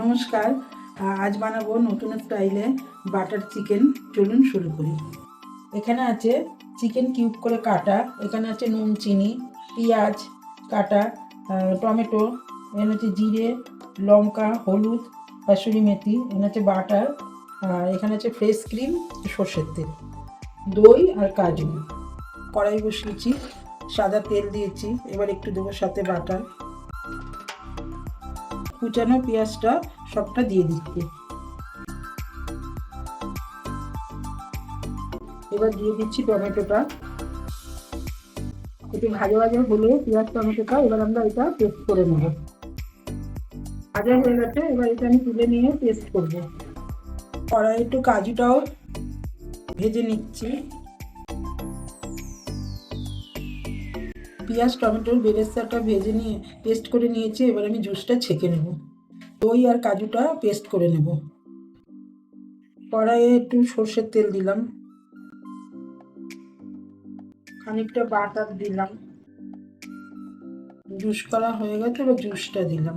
নমস্কার। আজ বানাবো নতুন স্টাইলে বাটার চিকেন। চলুন শুরু করি। এখানে আছে চিকেন কিউব করে কাটা, এখানে আছে নুন চিনি, পেঁয়াজ কাটা, টমেটো, এখানে আছে জিরে, লঙ্কা, হলুদ, কাসুরি মেথি, এখানে আছে বাটার, আর এখানে আছে ফ্রেশ ক্রিম, সর্ষের তেল, দই আর কাজু। কড়াই বসিয়েছি, সাদা তেল দিয়েছি, এবার একটু দেবো সাথে বাটার, কুচানো পেঁয়াজটা সবটা দিয়ে দিচ্ছি। এবার দিয়ে দিচ্ছি টমেটোটা, একটু ভাজা ভাজা হলে পেঁয়াজ টমেটোটা এবার আমরা এটা পেস্ট করে নেব। ভাজা হয়ে গেছে, এবার এটা আমি তুলে নিয়ে পেস্ট করব। কড়াই একটু কাজুটাও ভেজে নিচ্ছি। পেঁয়াজ টমেটোর বেরেস্তাটা ভেজে নিয়ে পেস্ট করে নিয়েছি, এবার আমি জুসটা ছেঁকে নেব। দই আর কাজুটা পেস্ট করে নেব। কড়াইয়ে একটু সর্ষের তেল দিলাম, খানিকটা বাটার দিলাম, জুস করা হয়ে গেছে, এবার জুসটা দিলাম।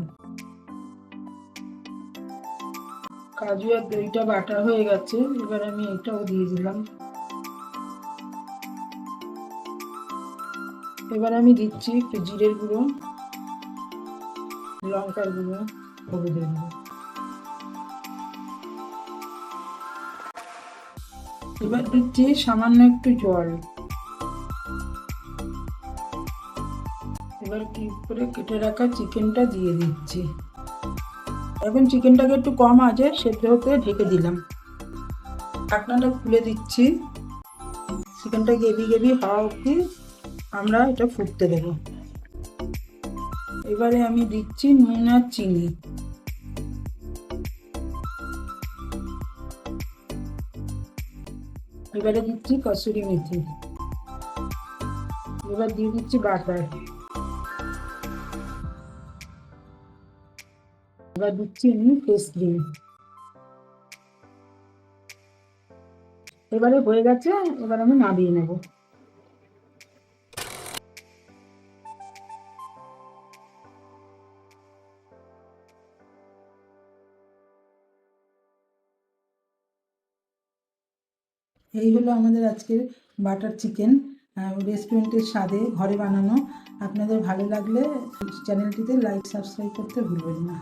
কাজু আর দইটা বাটা হয়ে গেছে, এবার আমি এটাও দিয়ে দিলাম। এবার আমি দিচ্ছি একটু জিরের গুঁড়ো, লঙ্কার গুঁড়ো, হলুদের গুঁড়ো। এবার দিচ্ছি সামান্য একটু জল। এবার কি করে কেটে রাখা চিকেনটা দিয়ে দিচ্ছি। এখন চিকেনটাকে একটু কম আঁচে সেদ্ধ হতে ঢেকে দিলাম। ঢাকনাটা খুলে দিচ্ছি। চিকেনটা গ্রেভি গ্রেভি হওয়া অবধি আমরা এটা ফুটতে দেবো। এবারে আমি দিচ্ছি নুন আর চিনি। এবারে দিচ্ছি কসুরি মেথি। এবার দিয়ে দিচ্ছি বাটার। এবার দিচ্ছি আমি ফ্রেশ ক্রিম। এবারে হয়ে গেছে, এবার আমি নামিয়ে নেব। এই হলো আমাদের আজকের বাটার চিকেন, রেস্টুরেন্টের স্বাদে ঘরে বানানো। আপনাদের ভালো লাগলে চ্যানেলটিতে লাইক সাবস্ক্রাইব করতে ভুলবেন না।